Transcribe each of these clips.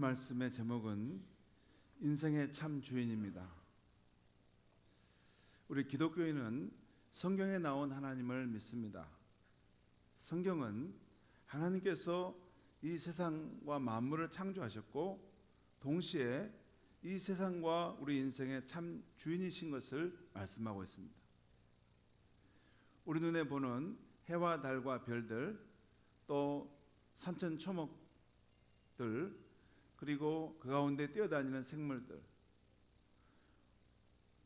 말씀의 제목은 인생의 참 주인입니다. 우리 기독교인은 성경에 나온 하나님을 믿습니다. 성경은 하나님께서 이 세상과 만물을 창조하셨고 동시에 이 세상과 우리 인생의 참 주인이신 것을 말씀하고 있습니다. 우리 눈에 보는 해와 달과 별들, 또 산천초목들, 그리고 그 가운데 뛰어다니는 생물들,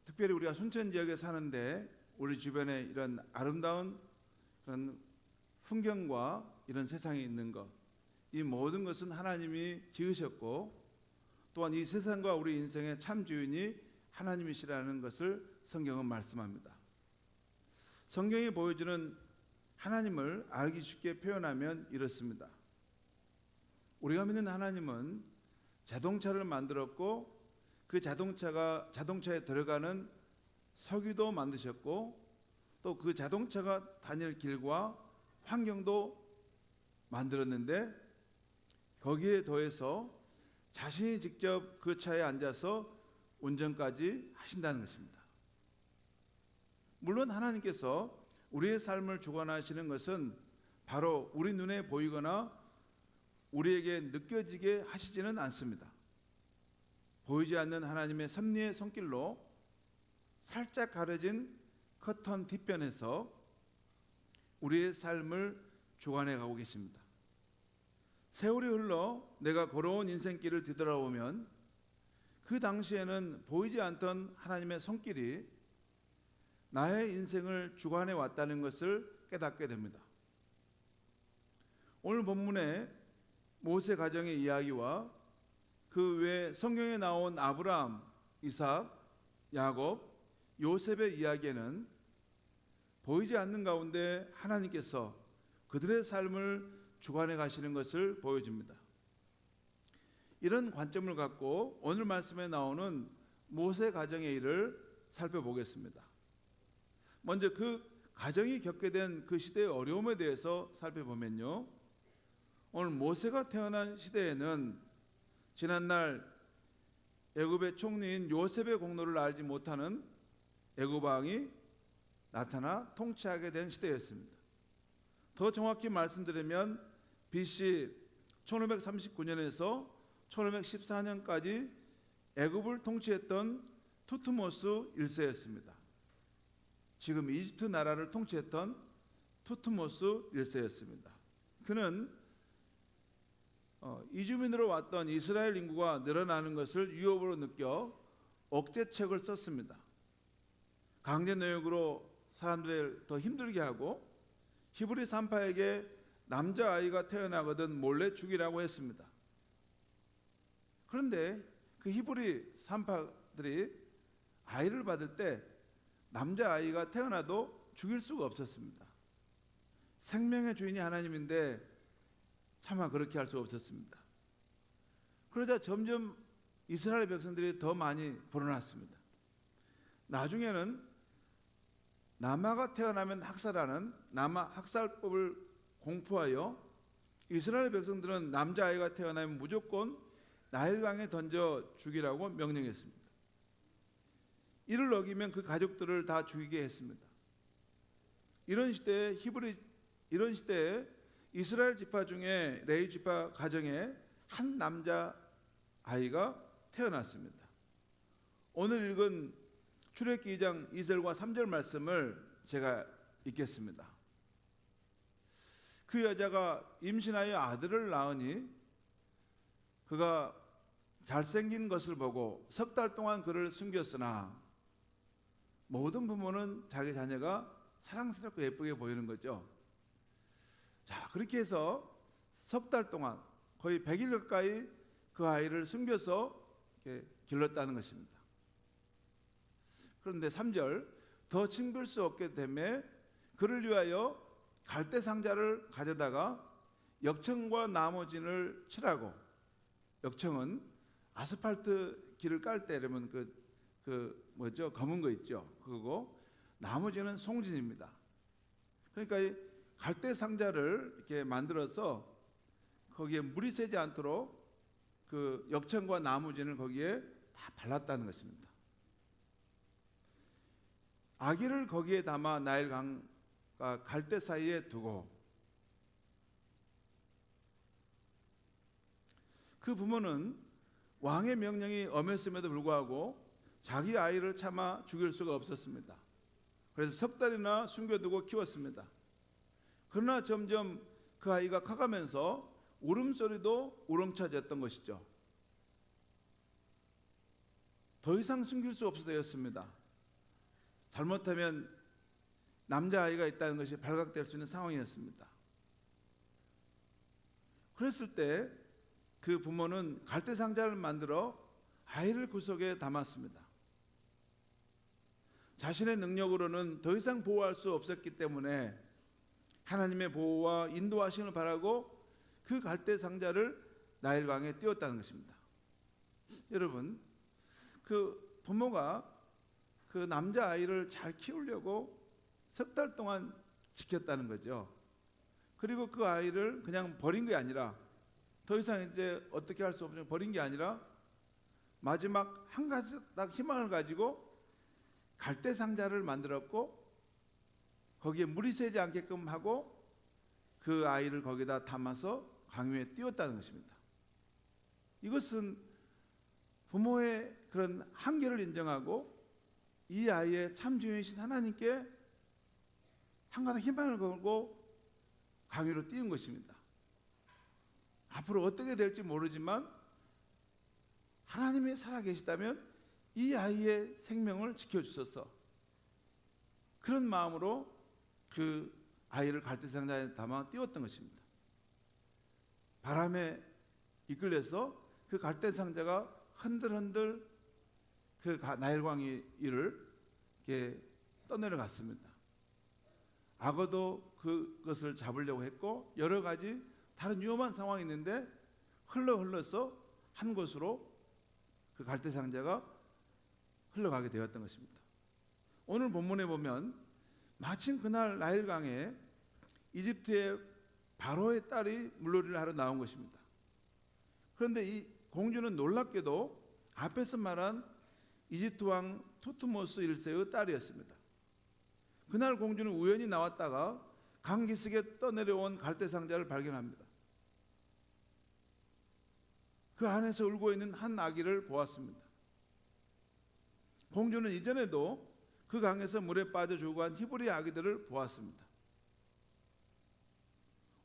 특별히 우리가 순천 지역에 사는데 우리 주변에 이런 아름다운 그런 풍경과 이런 세상에 있는 것, 이 모든 것은 하나님이 지으셨고 또한 이 세상과 우리 인생의 참 주인이 하나님이시라는 것을 성경은 말씀합니다. 성경이 보여주는 하나님을 알기 쉽게 표현하면 이렇습니다. 우리가 믿는 하나님은 자동차를 만들었고 그 자동차에 들어가는 석유도 만드셨고 또 그 자동차가 다닐 길과 환경도 만들었는데 거기에 더해서 자신이 직접 그 차에 앉아서 운전까지 하신다는 것입니다. 물론 하나님께서 우리의 삶을 주관하시는 것은 바로 우리 눈에 보이거나 우리에게 느껴지게 하시지는 않습니다. 보이지 않는 하나님의 섭리의 손길로 살짝 가려진 커튼 뒷변에서 우리의 삶을 주관해 가고 계십니다. 세월이 흘러 내가 걸어온 인생길을 뒤돌아보면 그 당시에는 보이지 않던 하나님의 손길이 나의 인생을 주관해 왔다는 것을 깨닫게 됩니다. 오늘 본문에 모세 가정의 이야기와 그 외 성경에 나온 아브라함, 이삭, 야곱, 요셉의 이야기에는 보이지 않는 가운데 하나님께서 그들의 삶을 주관해 가시는 것을 보여줍니다. 이런 관점을 갖고 오늘 말씀에 나오는 모세 가정의 일을 살펴보겠습니다. 먼저 그 가정이 겪게 된 그 시대의 어려움에 대해서 살펴보면요, 오늘 모세가 태어난 시대에는 지난날 애굽의 총리인 요셉의 공로를 알지 못하는 애굽 왕이 나타나 통치하게 된 시대였습니다. 더 정확히 말씀드리면 BC 1539년에서 1514년까지 애굽을 통치했던 투트모스 1세였습니다. 지금 이집트 나라를 통치했던 투트모스 1세였습니다. 그는 이주민으로 왔던 이스라엘 인구가 늘어나는 것을 위협으로 느껴 억제책을 썼습니다. 강제노역으로 사람들을 더 힘들게 하고 히브리 산파에게 남자아이가 태어나거든 몰래 죽이라고 했습니다. 그런데 그 히브리 산파들이 아이를 받을 때 남자아이가 태어나도 죽일 수가 없었습니다. 생명의 주인이 하나님인데 차마 그렇게 할 수 없었습니다. 그러자 점점 이스라엘 백성들이 더 많이 불어났습니다. 나중에는 남아가 태어나면 학살하는 남아 학살법을 공포하여 이스라엘 백성들은 남자아이가 태어나면 무조건 나일강에 던져 죽이라고 명령했습니다. 이를 어기면 그 가족들을 다 죽이게 했습니다. 이런 시대에 이스라엘 지파 중에 레위 지파 가정에 한 남자 아이가 태어났습니다. 오늘 읽은 출애굽기 2장 2절과 3절 말씀을 제가 읽겠습니다. 그 여자가 임신하여 아들을 낳으니 그가 잘생긴 것을 보고 석 달 동안 그를 숨겼으나, 모든 부모는 자기 자녀가 사랑스럽고 예쁘게 보이는 거죠. 자, 그렇게 해서 석 달 동안 거의 100일 가까이 그 아이를 숨겨서 이렇게 길렀다는 것입니다. 그런데 3절, 더 징글 수 없게 되매 그를 위하여 갈대 상자를 가져다가 역청과 나머진을 칠하고, 역청은 아스팔트 길을 깔 때 이러면 검은 거 있죠, 그거고, 나머지는 송진입니다. 그러니까 이 갈대 상자를 이렇게 만들어서 거기에 물이 새지 않도록 그 역청과 나무진을 거기에 다 발랐다는 것입니다. 아기를 거기에 담아 나일강과 갈대 사이에 두고 그 부모는 왕의 명령이 엄했음에도 불구하고 자기 아이를 차마 죽일 수가 없었습니다. 그래서 석 달이나 숨겨두고 키웠습니다. 그러나 점점 그 아이가 커가면서 울음소리도 우렁차졌던 것이죠. 더 이상 숨길 수 없어 되었습니다. 잘못하면 남자아이가 있다는 것이 발각될 수 있는 상황이었습니다. 그랬을 때 그 부모는 갈대상자를 만들어 아이를 그 속에 담았습니다. 자신의 능력으로는 더 이상 보호할 수 없었기 때문에 하나님의 보호와 인도하심을 바라고 그 갈대상자를 나일강에 띄웠다는 것입니다. 여러분, 그 부모가 그 남자아이를 잘 키우려고 석 달 동안 지켰다는 거죠. 그리고 그 아이를 그냥 버린 게 아니라, 더 이상 이제 어떻게 할 수 없이 버린 게 아니라 마지막 한 가지 딱 희망을 가지고 갈대상자를 만들었고 거기에 물이 새지 않게끔 하고 그 아이를 거기다 담아서 강 위에 띄웠다는 것입니다. 이것은 부모의 그런 한계를 인정하고 이 아이의 참 주인이신 하나님께 한 가닥 희망을 걸고 강 위로 띄운 것입니다. 앞으로 어떻게 될지 모르지만 하나님이 살아계시다면 이 아이의 생명을 지켜주소서, 그런 마음으로 그 아이를 갈대상자에 담아 띄웠던 것입니다. 바람에 이끌려서 그 갈대상자가 흔들흔들 그 나일강 위를 이렇게 떠내려갔습니다. 악어도 그것을 잡으려고 했고 여러 가지 다른 위험한 상황이 있는데 흘러서 한 곳으로 그 갈대상자가 흘러가게 되었던 것입니다. 오늘 본문에 보면 마침 그날 나일강에 이집트의 바로의 딸이 물놀이를 하러 나온 것입니다. 그런데 이 공주는 놀랍게도 앞에서 말한 이집트 왕 투트모스 1세의 딸이었습니다. 그날 공주는 우연히 나왔다가 강기슭에 떠내려온 갈대상자를 발견합니다. 그 안에서 울고 있는 한 아기를 보았습니다. 공주는 이전에도 그 강에서 물에 빠져 죽어간 히브리 아기들을 보았습니다.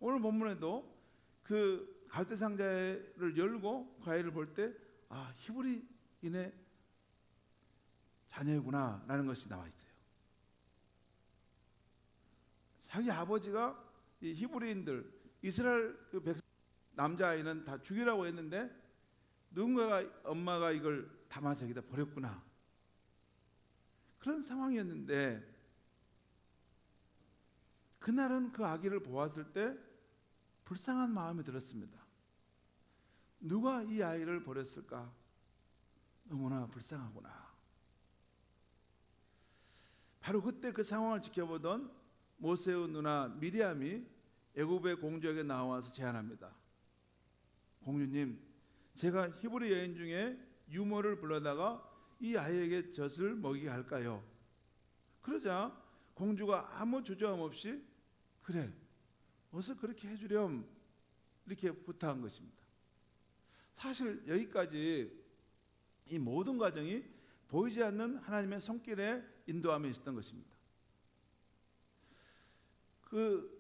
오늘 본문에도 그 갈대상자를 열고 그 아이를 볼 때 히브리인의 자녀이구나 라는 것이 나와 있어요. 자기 아버지가 이 히브리인들 이스라엘 그 백성 남자아이는 다 죽이라고 했는데 누군가가 엄마가 이걸 담아서 여기다 버렸구나, 그런 상황이었는데 그날은 그 아기를 보았을 때 불쌍한 마음이 들었습니다. 누가 이 아이를 버렸을까? 너무나 불쌍하구나. 바로 그때 그 상황을 지켜보던 모세의 누나 미리암이 애굽의 공주에게 나와서 제안합니다. 공주님, 제가 히브리 여인 중에 유모를 불러다가 이 아이에게 젖을 먹이게 할까요? 그러자 공주가 아무 주저함 없이 그래, 어서 그렇게 해주렴, 이렇게 부탁한 것입니다. 사실 여기까지 이 모든 과정이 보이지 않는 하나님의 손길에 인도함이 있었던 것입니다. 그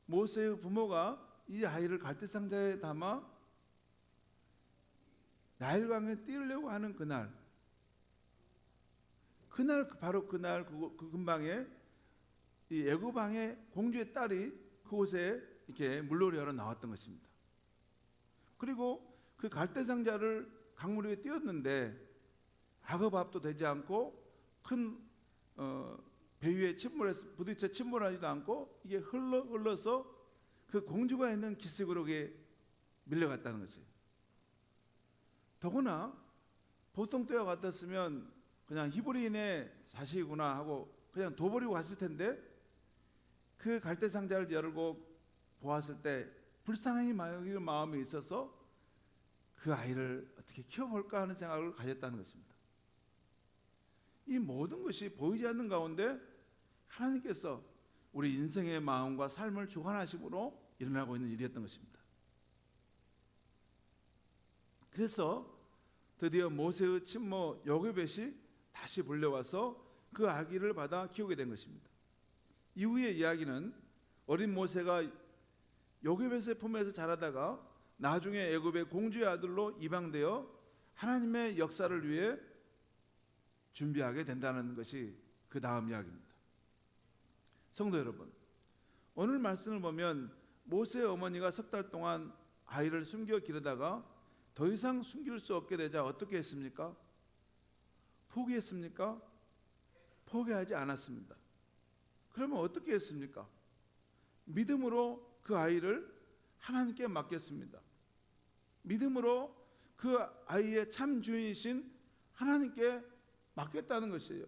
모세의 부모가 이 아이를 갈대상자에 담아 나일강에 띄우려고 하는 그날 바로 그날 그 근방에 이 애굽 왕의 공주의 딸이 그곳에 이렇게 물놀이하러 나왔던 것입니다. 그리고 그 갈대상자를 강물 위에 띄웠는데 악어밥도 되지 않고 큰 배 위에 부딪혀 침몰하지도 않고 이게 흘러서 그 공주가 있는 기슭으로 밀려갔다는 것이에요. 더구나 보통 때와 같았으면 그냥 히브리인의 자식이구나 하고 그냥 둬버리고 갔을 텐데 그 갈대상자를 열고 보았을 때 불쌍히 여기는 마음이 있어서 그 아이를 어떻게 키워볼까 하는 생각을 가졌다는 것입니다. 이 모든 것이 보이지 않는 가운데 하나님께서 우리 인생의 마음과 삶을 주관하심으로 일어나고 있는 일이었던 것입니다. 그래서 드디어 모세의 친모 요게벳이 다시 불려와서 그 아기를 받아 키우게 된 것입니다. 이후의 이야기는 어린 모세가 요게벳의 품에서 자라다가 나중에 애굽의 공주의 아들로 입양되어 하나님의 역사를 위해 준비하게 된다는 것이 그 다음 이야기입니다. 성도 여러분, 오늘 말씀을 보면 모세의 어머니가 석 달 동안 아이를 숨겨 기르다가 더 이상 숨길 수 없게 되자 어떻게 했습니까? 포기했습니까? 포기하지 않았습니다. 그러면 어떻게 했습니까? 믿음으로 그 아이를 하나님께 맡겼습니다. 믿음으로 그 아이의 참 주인이신 하나님께 맡겼다는 것이에요.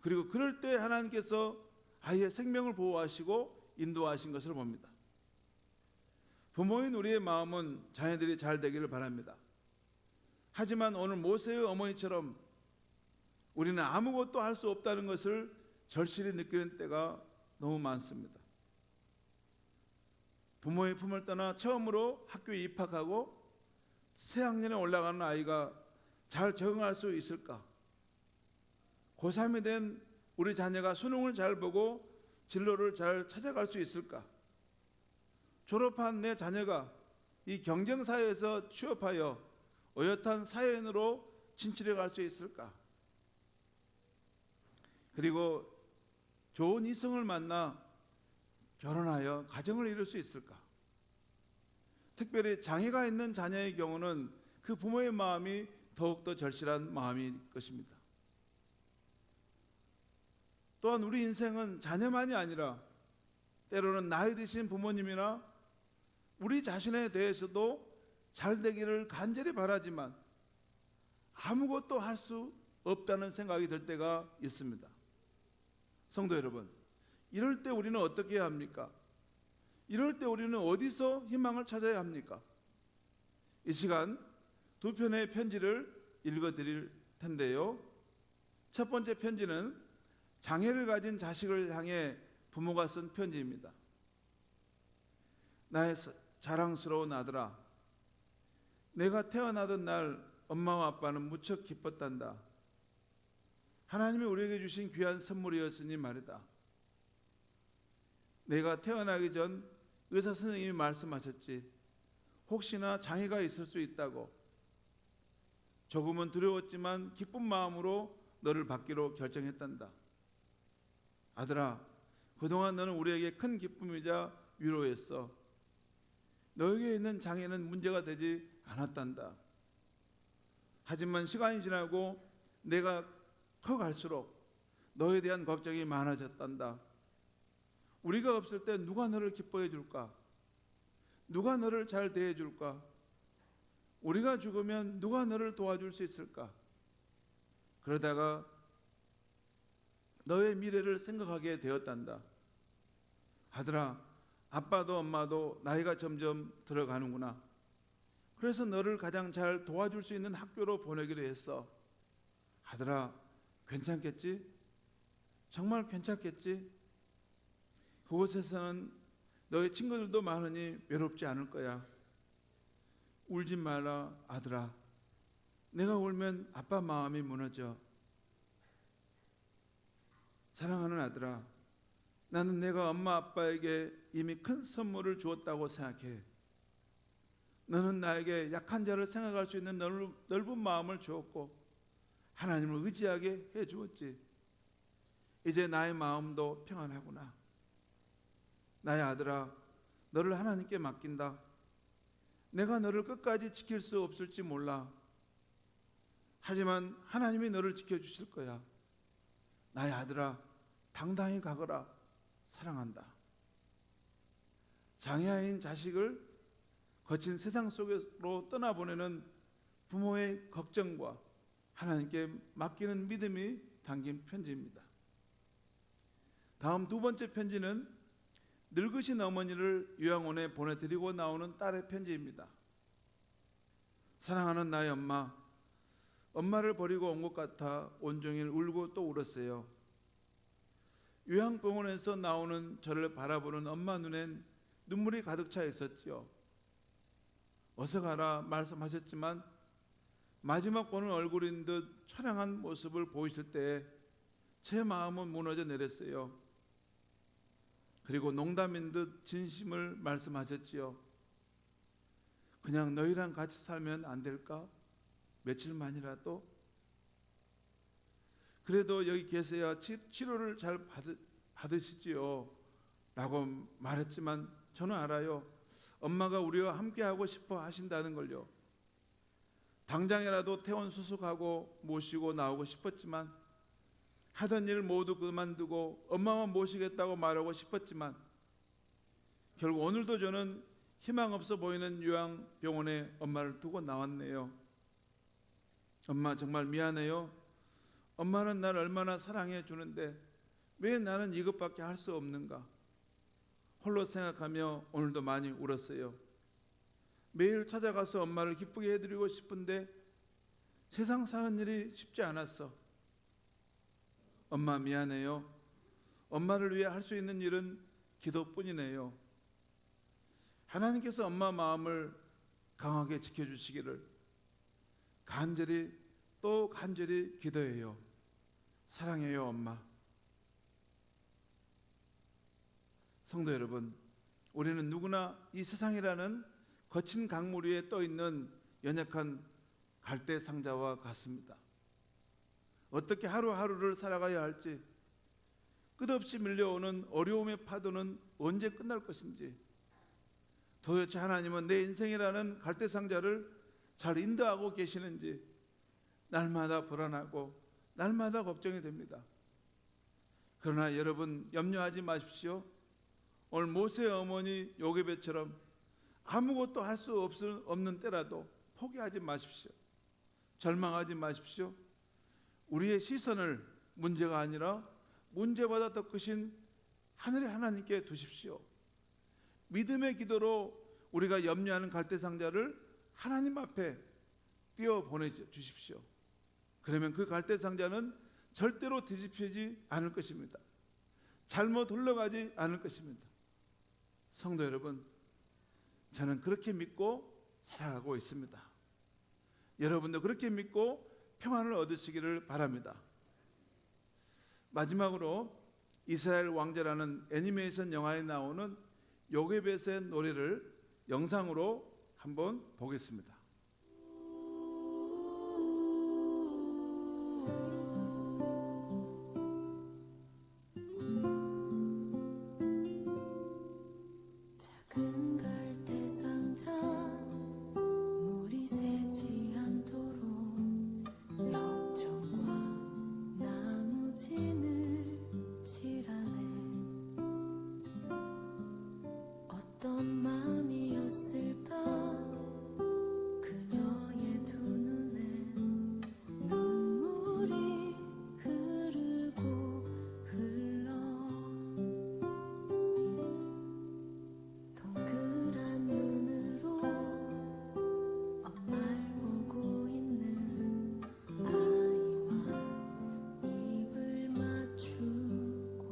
그리고 그럴 때 하나님께서 아이의 생명을 보호하시고 인도하신 것을 봅니다. 부모인 우리의 마음은 자녀들이 잘 되기를 바랍니다. 하지만 오늘 모세의 어머니처럼 우리는 아무것도 할 수 없다는 것을 절실히 느끼는 때가 너무 많습니다. 부모의 품을 떠나 처음으로 학교에 입학하고 새 학년에 올라가는 아이가 잘 적응할 수 있을까? 고3이 된 우리 자녀가 수능을 잘 보고 진로를 잘 찾아갈 수 있을까? 졸업한 내 자녀가 이 경쟁사회에서 취업하여 어엿한 사회인으로 진출해 갈 수 있을까? 그리고 좋은 이성을 만나 결혼하여 가정을 이룰 수 있을까? 특별히 장애가 있는 자녀의 경우는 그 부모의 마음이 더욱더 절실한 마음일 것입니다. 또한 우리 인생은 자녀만이 아니라 때로는 나이 드신 부모님이나 우리 자신에 대해서도 잘 되기를 간절히 바라지만 아무것도 할 수 없다는 생각이 들 때가 있습니다. 성도 여러분, 이럴 때 우리는 어떻게 해야 합니까? 이럴 때 우리는 어디서 희망을 찾아야 합니까? 이 시간 두 편의 편지를 읽어드릴 텐데요. 첫 번째 편지는 장애를 가진 자식을 향해 부모가 쓴 편지입니다. 나의 자랑스러운 아들아, 내가 태어나던 날 엄마와 아빠는 무척 기뻤단다. 하나님이 우리에게 주신 귀한 선물이었으니 말이다. 내가 태어나기 전 의사 선생님이 말씀하셨지. 혹시나 장애가 있을 수 있다고. 조금은 두려웠지만 기쁜 마음으로 너를 받기로 결정했단다. 아들아, 그동안 너는 우리에게 큰 기쁨이자 위로였어. 너에게 있는 장애는 문제가 되지 않았단다. 하지만 시간이 지나고 내가 커갈수록 너에 대한 걱정이 많아졌단다. 우리가 없을 때 누가 너를 기뻐해 줄까? 누가 너를 잘 대해 줄까? 우리가 죽으면 누가 너를 도와줄 수 있을까? 그러다가 너의 미래를 생각하게 되었단다. 아들아, 아빠도 엄마도 나이가 점점 들어가는구나. 그래서 너를 가장 잘 도와줄 수 있는 학교로 보내기로 했어. 아들아, 괜찮겠지? 정말 괜찮겠지? 그곳에서는 너의 친구들도 많으니 외롭지 않을 거야. 울지 마라, 아들아. 내가 울면 아빠 마음이 무너져. 사랑하는 아들아, 나는 내가 엄마 아빠에게 이미 큰 선물을 주었다고 생각해. 너는 나에게 약한 자를 생각할 수 있는 넓은 마음을 주었고 하나님을 의지하게 해주었지. 이제 나의 마음도 평안하구나. 나의 아들아, 너를 하나님께 맡긴다. 내가 너를 끝까지 지킬 수 없을지 몰라. 하지만 하나님이 너를 지켜주실 거야. 나의 아들아, 당당히 가거라. 사랑한다. 장애인 자식을 거친 세상 속으로 떠나보내는 부모의 걱정과 하나님께 맡기는 믿음이 담긴 편지입니다. 다음 두 번째 편지는 늙으신 어머니를 요양원에 보내드리고 나오는 딸의 편지입니다. 사랑하는 나의 엄마, 엄마를 버리고 온 것 같아 온종일 울고 또 울었어요. 요양병원에서 나오는 저를 바라보는 엄마 눈엔 눈물이 가득 차 있었지요. 어서 가라 말씀하셨지만 마지막 보는 얼굴인 듯 처량한 모습을 보이실 때에 제 마음은 무너져 내렸어요. 그리고 농담인 듯 진심을 말씀하셨지요. 그냥 너희랑 같이 살면 안 될까? 며칠만이라도? 그래도 여기 계세야 치료를 잘 받으시지요 라고 말했지만 저는 알아요. 엄마가 우리와 함께하고 싶어 하신다는 걸요. 당장이라도 퇴원 수속하고 모시고 나오고 싶었지만, 하던 일 모두 그만두고 엄마만 모시겠다고 말하고 싶었지만, 결국 오늘도 저는 희망 없어 보이는 요양병원에 엄마를 두고 나왔네요. 엄마 정말 미안해요. 엄마는 날 얼마나 사랑해 주는데 왜 나는 이것밖에 할 수 없는가? 홀로 생각하며 오늘도 많이 울었어요. 매일 찾아가서 엄마를 기쁘게 해드리고 싶은데 세상 사는 일이 쉽지 않았어. 엄마 미안해요. 엄마를 위해 할 수 있는 일은 기도뿐이네요. 하나님께서 엄마 마음을 강하게 지켜주시기를 간절히 또 간절히 기도해요. 사랑해요 엄마. 성도 여러분, 우리는 누구나 이 세상이라는 거친 강물 위에 떠있는 연약한 갈대 상자와 같습니다. 어떻게 하루하루를 살아가야 할지, 끝없이 밀려오는 어려움의 파도는 언제 끝날 것인지, 도대체 하나님은 내 인생이라는 갈대 상자를 잘 인도하고 계시는지 날마다 불안하고 날마다 걱정이 됩니다. 그러나 여러분 염려하지 마십시오. 오늘 모세의 어머니 요게벳처럼 아무것도 할 수 없는 때라도 포기하지 마십시오. 절망하지 마십시오. 우리의 시선을 문제가 아니라 문제보다 더 크신 하늘의 하나님께 두십시오. 믿음의 기도로 우리가 염려하는 갈대상자를 하나님 앞에 띄워 보내주십시오. 그러면 그 갈대상자는 절대로 뒤집히지 않을 것입니다. 잘못 흘러가지 않을 것입니다. 성도 여러분, 저는 그렇게 믿고 살아가고 있습니다. 여러분도 그렇게 믿고 평안을 얻으시기를 바랍니다. 마지막으로 이스라엘 왕자라는 애니메이션 영화에 나오는 요게벳의 노래를 영상으로 한번 보겠습니다. 작은 갈대 상자 물이 새지 않도록 벽종과 나무진을 칠하네. 어떤 마음이었을까 그녀의 두 눈엔 눈물이 흐르고 흘러. 동그란 눈으로 엄마를 보고 있는 아이와 입을 맞추고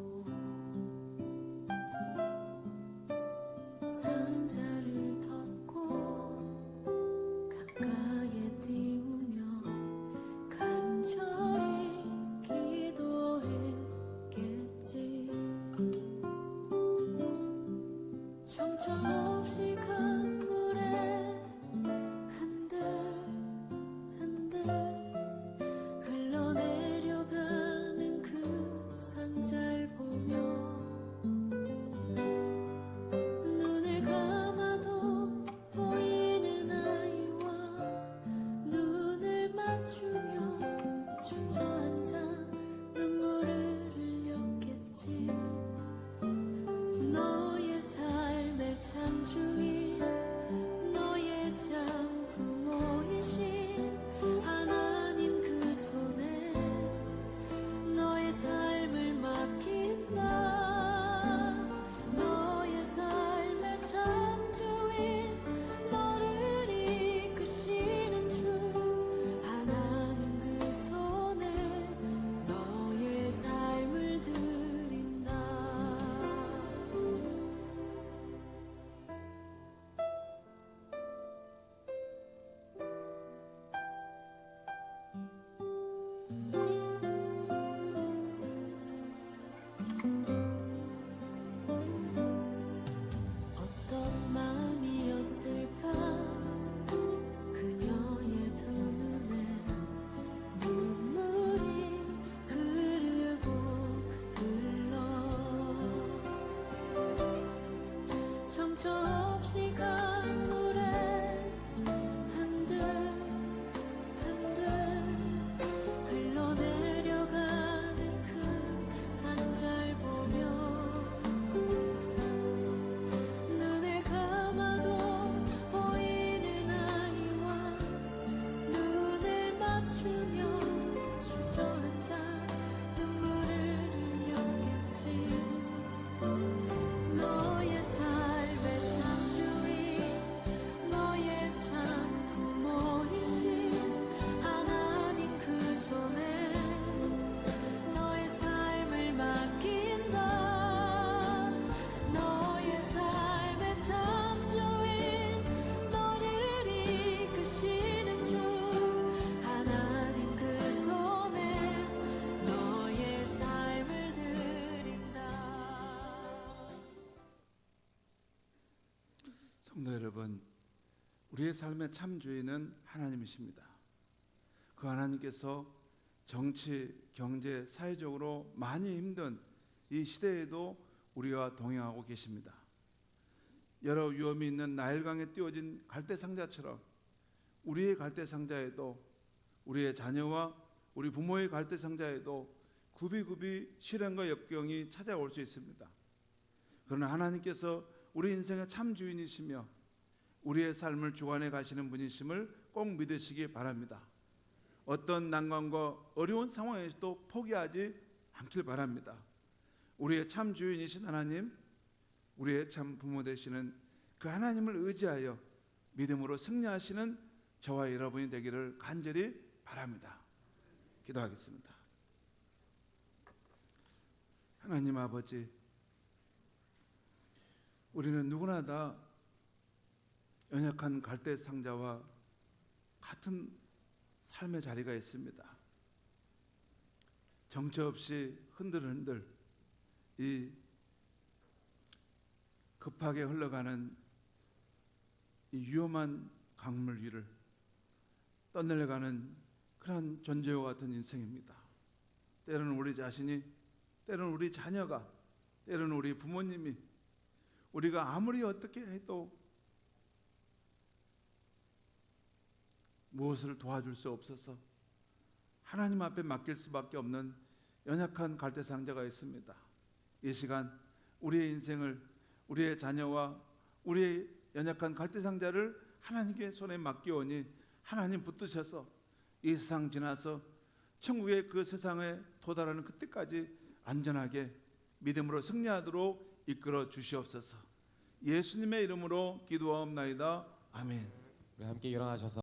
상자를 덮고 가까이에 띄우며 간절히 기도했겠지. 정처 없이 강물에 흔들흔들 흘러내려가는 그 상자를 보며 눈을 감아도 보이는 아이와 눈을 맞추며 주저앉아 눈물을 흘렸겠지. 너의 삶의 참 정처 없이 강물에 한들 한들 흘러내려가는 그 상자를 보며 눈을 감아도 보이는 아이와 눈을 맞추며 주저앉아 눈물을 흘렸겠지. 너의 삶의 참 주인 너의 참 부모이신 하나님 그 손에 너의 삶을 맡긴다. 너의 삶의 참 주인 너를 이끄시는 주 하나님 그 손에 너의 삶을 드린다. 성도 여러분, 우리의 삶의 참 주인은 하나님이십니다. 그 하나님께서 정치, 경제, 사회적으로 많이 힘든 이 시대에도 우리와 동행하고 계십니다. 여러 위험이 있는 나일강에 띄워진 갈대상자처럼 우리의 갈대상자에도, 우리의 자녀와 우리 부모의 갈대상자에도 굽이굽이 시련과 역경이 찾아올 수 있습니다. 그러나 하나님께서 우리 인생의 참 주인이시며 우리의 삶을 주관해 가시는 분이심을 꼭 믿으시기 바랍니다. 어떤 난관과 어려운 상황에서도 포기하지 않길 바랍니다. 우리의 참 주인이신 하나님, 우리의 참 부모 되시는 그 하나님을 의지하여 믿음으로 승리하시는 저와 여러분이 되기를 간절히 바랍니다. 기도하겠습니다. 하나님 아버지, 우리는 누구나 다 연약한 갈대 상자와 같은 삶의 자리가 있습니다. 정처 없이 흔들흔들 이 급하게 흘러가는 이 위험한 강물 위를 떠내려가는 그런 존재와 같은 인생입니다. 때로는 우리 자신이, 때로는 우리 자녀가, 때로는 우리 부모님이 우리가 아무리 어떻게 해도 무엇을 도와줄 수 없어서 하나님 앞에 맡길 수밖에 없는 연약한 갈대상자가 있습니다. 이 시간 우리의 인생을, 우리의 자녀와 우리의 연약한 갈대상자를 하나님께 손에 맡기오니 하나님 붙드셔서 이 세상 지나서 천국의 그 세상에 도달하는 그때까지 안전하게 믿음으로 승리하도록 이끌어 주시옵소서. 예수님의 이름으로 기도하옵나이다. 아멘. 우리 함께 일어나셔서